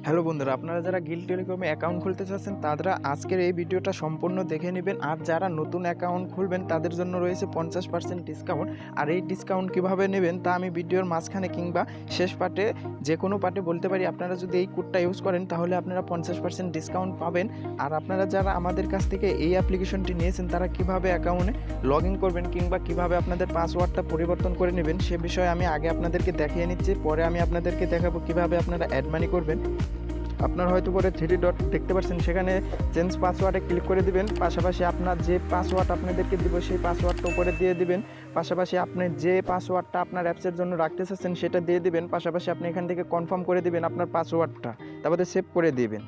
Hello বন্ধুরা, আপনারা যারা গিল্ড টেলিকমে অ্যাকাউন্ট খুলতে চাচ্ছেন তারা আজকের এই ভিডিওটা সম্পূর্ণ দেখে নেবেন। আর যারা নতুন অ্যাকাউন্ট খুলবেন তাদের জন্য রয়েছে 50% ডিসকাউন্ট। আর এই ডিসকাউন্ট কিভাবে নেবেন তা আমি ভিডিওর মাঝখানে কিংবা শেষ পার্টে যে কোনো পার্টে বলতে পারি। আপনারা যদি এই কোডটা ইউজ করেন তাহলে আপনারা 50% ডিসকাউন্ট পাবেন। আর আপনারা যারা আমাদের কাছ থেকে এই অ্যাপ্লিকেশনটি নিয়েছেন তারা কিভাবে অ্যাকাউন্টে লগ ইন করবেন কিংবা কিভাবে আপনাদের পাসওয়ার্ডটা পরিবর্তন করে নেবেন সে বিষয়ে আমি আগে আপনাদেরকে দেখিয়ে নিচ্ছি, পরে আমি আপনাদেরকে দেখাবো কিভাবে আপনারা অ্যাড মানি করবেন। আপনার হয়তো করে 3 ডট দেখতে পাচ্ছেন, সেখানে চেঞ্জ পাসওয়ার্ডে ক্লিক করে দিবেন। পাশাপাশি আপনার যে পাসওয়ার্ড আপনাদেরকে দিব সেই পাসওয়ার্ডটা উপরে দিয়ে দিবেন। পাশাপাশি আপনি যে পাসওয়ার্ডটা আপনার অ্যাপসের জন্য রাখতে চাচ্ছেন সেটা দিয়ে দিবেন। পাশাপাশি আপনি এখান থেকে কনফার্ম করে দিবেন আপনার পাসওয়ার্ডটা, তারপরে সেভ করে দিবেন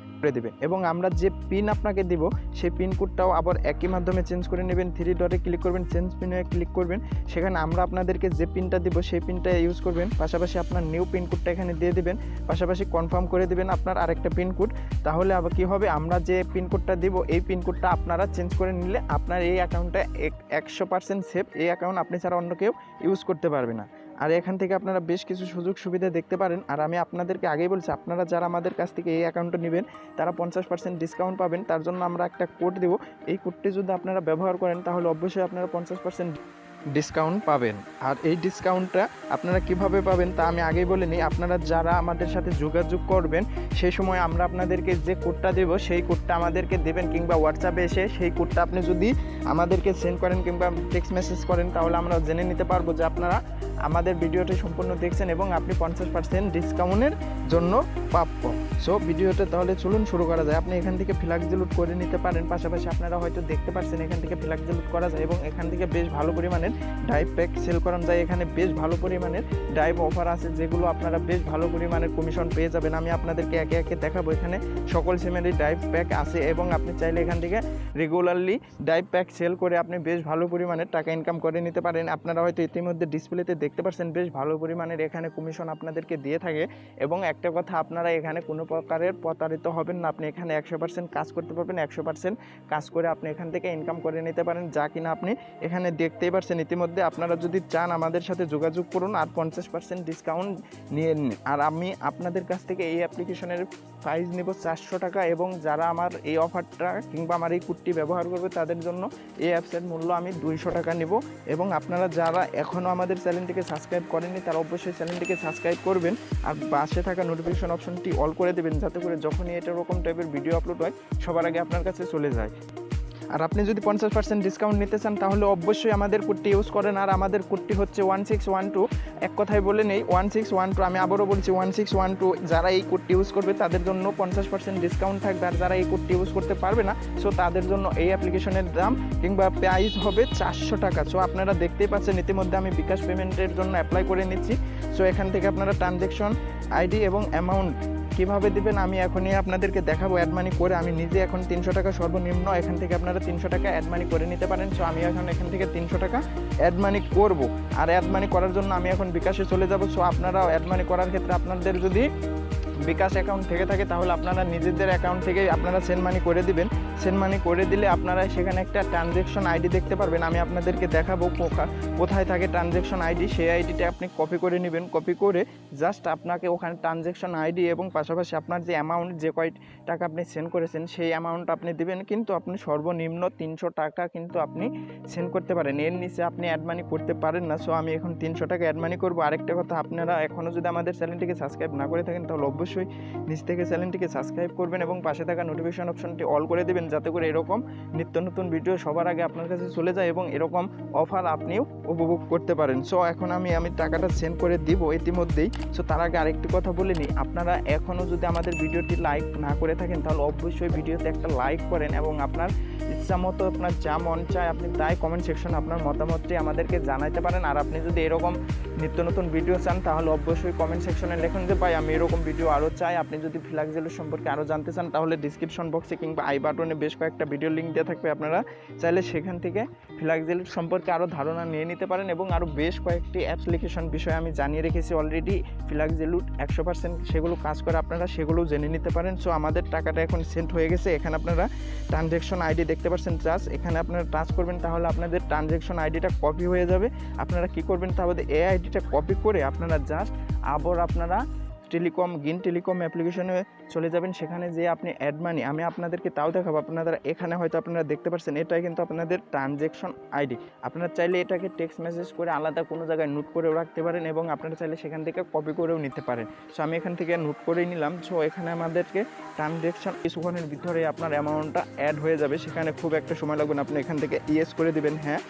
এবং আমরা যে পিন আপনাকে দিব সেই পিন কোডটাও আবার একই মাধ্যমে চেঞ্জ করে নেবেন। 3 ডটে ক্লিক করবেন, চেঞ্জ পিনে ক্লিক করবেন, সেখানে আমরা আপনাদেরকে যে পিনটা দিব সেই পিনটা ইউজ করবেন। পাশাপাশি আপনার নিউ পিন কোডটা এখানে দিয়ে দিবেন, পাশাপাশি কনফার্ম করে দিবেন আপনার আরেকটা পিন কোড। তাহলে আবার কী হবে, আমরা যে পিন কোডটা দিব এই পিন কোডটা আপনারা চেঞ্জ করে নিলে আপনার এই অ্যাকাউন্টটা 100% সেফ। এই অ্যাকাউন্ট আপনি ছাড়া অন্য কেউ ইউজ করতে পারবে না। আর এখান থেকে আপনারা বেশ কিছু সুযোগ সুবিধা দেখতে পারেন। আর আমি আপনাদেরকে আগেই বলছি, আপনারা যারা আমাদের কাছ থেকে এই অ্যাকাউন্টটা নেবেন তারা 50% ডিসকাউন্ট পাবেন। তার জন্য আমরা একটা কোড দেব, এই কোডটি যদি আপনারা ব্যবহার করেন তাহলে অবশ্যই আপনারা 50% ডিসকাউন্ট পাবেন। আর এই ডিসকাউন্টটা আপনারা কিভাবে পাবেন তা আমি আগেই বলে নিই। আপনারা যারা আমাদের সাথে যোগাযোগ করবেন সেই সময় আমরা আপনাদেরকে যে কোডটা দেব সেই কোডটা আমাদেরকে দেবেন, কিংবা হোয়াটসঅ্যাপে এসে সেই কোডটা আপনি যদি আমাদেরকে সেন্ড করেন কিংবা টেক্সট মেসেজ করেন তাহলে আমরা জেনে নিতে পারবো যে আপনারা আমাদের ভিডিওটি সম্পূর্ণ দেখছেন এবং আপনি 50% ডিসকাউন্টের জন্য প্রাপ্য। সো ভিডিওটা তাহলে চলুন শুরু করা যায়। আপনি এখান থেকে ফ্ল্যাক্সিলুট করে নিতে পারেন। পাশাপাশি আপনারা হয়তো দেখতে পাচ্ছেন এখান থেকে ফ্ল্যাক্সিলুট করা যায় এবং এখান থেকে বেশ ভালো পরিমাণের ডাইভ প্যাক সেল করানো যায়। এখানে বেশ ভালো পরিমাণের ডাইভ অফার আছে যেগুলো আপনারা বেশ ভালো পরিমাণের কমিশন পেয়ে যাবেন। আমি আপনাদেরকে একে একে দেখাবো। এখানে সকল সিমেরই ডাইভ প্যাক আছে এবং আপনি চাইলে এখান থেকে রেগুলারলি ডাইভ প্যাক সেল করে আপনি বেশ ভালো পরিমাণের টাকা ইনকাম করে নিতে পারেন। আপনারা হয়তো ইতিমধ্যে ডিসপ্লেতে দেখতে পাচ্ছেন বেশ ভালো পরিমাণের এখানে কমিশন আপনাদেরকে দিয়ে থাকে। এবং একটা কথা, আপনারা এখানে কোনো প্রকারের প্রতারিত হবেন না। আপনি এখানে 100% কাজ করতে পারবেন, 100% কাজ করে আপনি এখান থেকে ইনকাম করে নিতে পারেন, যা কিনা আপনি এখানে দেখতেই পাচ্ছেন ইতিমধ্যে। আপনারা যদি চান আমাদের সাথে যোগাযোগ করুন আর 50% ডিসকাউন্ট নিয়ে নিন। আর আমি আপনাদের কাছ থেকে এই অ্যাপ্লিকেশনের প্রাইস নেব 400 টাকা এবং যারা আমার এই অফারটা কিংবা আমার এই কোডটি ব্যবহার করবে তাদের জন্য এই অ্যাপসের মূল্য আমি 200 টাকা নেব। এবং আপনারা যারা এখনও আমাদের চ্যানেলটিকে সাবস্ক্রাইব করেননি তারা অবশ্যই চ্যানেলটিকে সাবস্ক্রাইব করবেন আর পাশে থাকা নোটিফিকেশন অপশনটি অল করে দেবেন, যাতে করে যখনই এরকম টাইপের ভিডিও আপলোড হয় সবার আগে আপনার কাছে চলে যায়। আর আপনি যদি 50% ডিসকাউন্ট নিতে চান তাহলে অবশ্যই আমাদের কোডটি ইউজ করেন। আর আমাদের কোডটি হচ্ছে 1612। এক কথায় বলে নেই 1612। আমি আবারও বলছি 1612। যারা এই কোডটি ইউজ করবে তাদের জন্য 50% ডিসকাউন্ট থাকবে। আর যারা এই কোডটি ইউজ করতে পারবে না সো তাদের জন্য এই অ্যাপ্লিকেশনের দাম কিংবা প্রাইস হবে 400 টাকা। সো আপনারা দেখতেই পাচ্ছেন ইতিমধ্যে আমি বিকাশ পেমেন্টের জন্য অ্যাপ্লাই করে নিচ্ছি। সো এখান থেকে আপনারা ট্রানজ্যাকশন আইডি এবং অ্যামাউন্ট কীভাবে দেবেন আমি এখনই আপনাদেরকে দেখাবো। অ্যাড মানি করে আমি নিজে এখন 300 টাকা সর্বনিম্ন, এখান থেকে আপনারা 300 টাকা অ্যাড মানি করে নিতে পারেন। সো আমি এখন এখান থেকে 300 টাকা অ্যাড মানি করব। আর অ্যাড মানি করার জন্য আমি এখন বিকাশে চলে যাব। সো আপনারাও অ্যাড মানি করার ক্ষেত্রে আপনাদের যদি বিকাশ অ্যাকাউন্ট থেকে থাকে তাহলে আপনারা নিজেদের অ্যাকাউন্ট থেকে আপনারা সেন্ড মানি করে দিবেন। সেন্ড মানি করে দিলে আপনারা সেখানে একটা ট্রানজ্যাকশন আইডি দেখতে পারবেন। আমি আপনাদেরকে দেখাবো কোথায় থাকে ট্রানজ্যাকশন আইডি। সেই আইডিটা আপনি কপি করে নেবেন। কপি করে জাস্ট আপনাকে ওখানে ট্রানজ্যাকশন আইডি এবং পাশাপাশি আপনার যে অ্যামাউন্ট, যে কয় টাকা আপনি সেন্ড করেছেন সেই অ্যামাউন্ট আপনি দেবেন। কিন্তু আপনি সর্বনিম্ন 300 টাকা কিন্তু আপনি সেন্ড করতে পারেন, এর নিচে আপনি অ্যাড মানি করতে পারেন না। সো আমি এখন 300 টাকা অ্যাড মানি করবো। আরেকটা কথা, আপনারা এখনও যদি আমাদের চ্যানেলটিকে সাবস্ক্রাইব না করে থাকেন তাহলে অবশ্যই নিচ থেকে চ্যানেলটিকে সাবস্ক্রাইব করবেন এবং পাশে থাকা নোটিফিকেশন অপশনটি অল করে দেবেন, যাতে করে এরকম নিত্য নতুন ভিডিও সবার আগে আপনার কাছে চলে যায় এবং এরকম অফার আপনিও উপভোগ করতে পারেন। সো এখন আমি টাকাটা সেন্ড করে দিব ইতিমধ্যেই। সো তার আগে আরেকটি কথা বলে নিই, আপনারা এখনও যদি আমাদের ভিডিওটি লাইক না করে থাকেন তাহলে অবশ্যই ভিডিওতে একটা লাইক করেন এবং আপনার ইচ্ছা মতো আপনার যা মন চায় আপনি তাই কমেন্ট সেকশনে আপনার মতামতটি আমাদেরকে জানাতে পারেন। আর আপনি যদি এরকম নিত্য নতুন ভিডিও চান তাহলে অবশ্যই কমেন্ট সেকশনে লিখুন যে ভাই আমি এরকম ভিডিও আরও চাই। আপনি যদি ফ্ল্যাক্সিলুট সম্পর্কে আরও জানতে চান তাহলে ডিসক্রিপশন বক্সে কিংবা আই বাটনে বেশ কয়েকটা ভিডিও লিঙ্ক দেওয়া থাকবে, আপনারা চাইলে সেখান থেকে ফ্ল্যাক্সিলুট সম্পর্কে আরও ধারণা নিয়ে নিতে পারেন। এবং আরও বেশ কয়েকটি অ্যাপ্লিকেশন বিষয়ে আমি জানিয়ে রেখেছি অলরেডি। ফ্ল্যাক্সিলুট 100% সেগুলো কাজ করে, আপনারা সেগুলো জেনে নিতে পারেন। সো আমাদের টাকাটা এখন সেন্ড হয়ে গেছে। এখানে আপনারা ট্রানজ্যাকশন আইডি দেখতে পাচ্ছেন, জাস্ট এখানে আপনারা টাচ করবেন তাহলে আপনাদের ট্রানজ্যাকশন আইডিটা কপি হয়ে যাবে। আপনারা কি করবেন তাহলে এই আইডিটা কপি করে আপনারা জাস্ট আবার আপনারা গ্রিন টেলিকম অ্যাপ্লিকেশনে চলে যাবেন। সেখানে যে আপনি অ্যাড মানি, আমি আপনাদেরকে তাও দেখাবো। আপনারা এখানে হয়তো আপনারা দেখতে পাচ্ছেন, এটাই কিন্তু আপনাদের ট্রানজ্যাকশন আইডি। আপনারা চাইলে এটাকে টেক্সট মেসেজ করে আলাদা কোনো জায়গায় নোট করেও রাখতে পারেন এবং আপনারা চাইলে সেখান থেকে কপি করেও নিতে পারেন। সো আমি এখান থেকে নোট করেই নিলাম। সো এখানে আমাদেরকে ট্রানজ্যাকশন কিছুক্ষণের ভিতরে আপনার অ্যামাউন্টটা অ্যাড হয়ে যাবে। সেখানে খুব একটা সময় লাগবে না, আপনি এখান থেকে ইয়েস করে দিবেন। হ্যাঁ,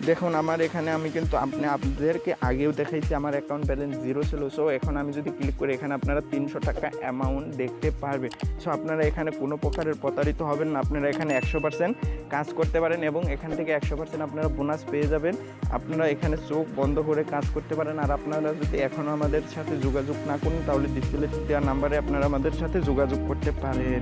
দেখুন আমার এখানে আমি কিন্তু আপনাদেরকে আগেও দেখাইছি আমার অ্যাকাউন্ট ব্যালেন্স 0 ছিল। সো এখন আমি যদি ক্লিক করি, এখানে আপনারা 300 টাকা অ্যামাউন্ট দেখতে পারবেন। সো আপনারা এখানে কোনো প্রকারের প্রতারিত হবেন না, আপনারা এখানে 100% কাজ করতে পারেন এবং এখান থেকে 100% আপনারা বোনাস পেয়ে যাবেন। আপনারা এখানে চোখ বন্ধ করে কাজ করতে পারেন। আর আপনারা যদি এখনও আমাদের সাথে যোগাযোগ না করেন, তাহলে ডিসপ্লে দেওয়া নাম্বারে আপনারা আমাদের সাথে যোগাযোগ করতে পারেন।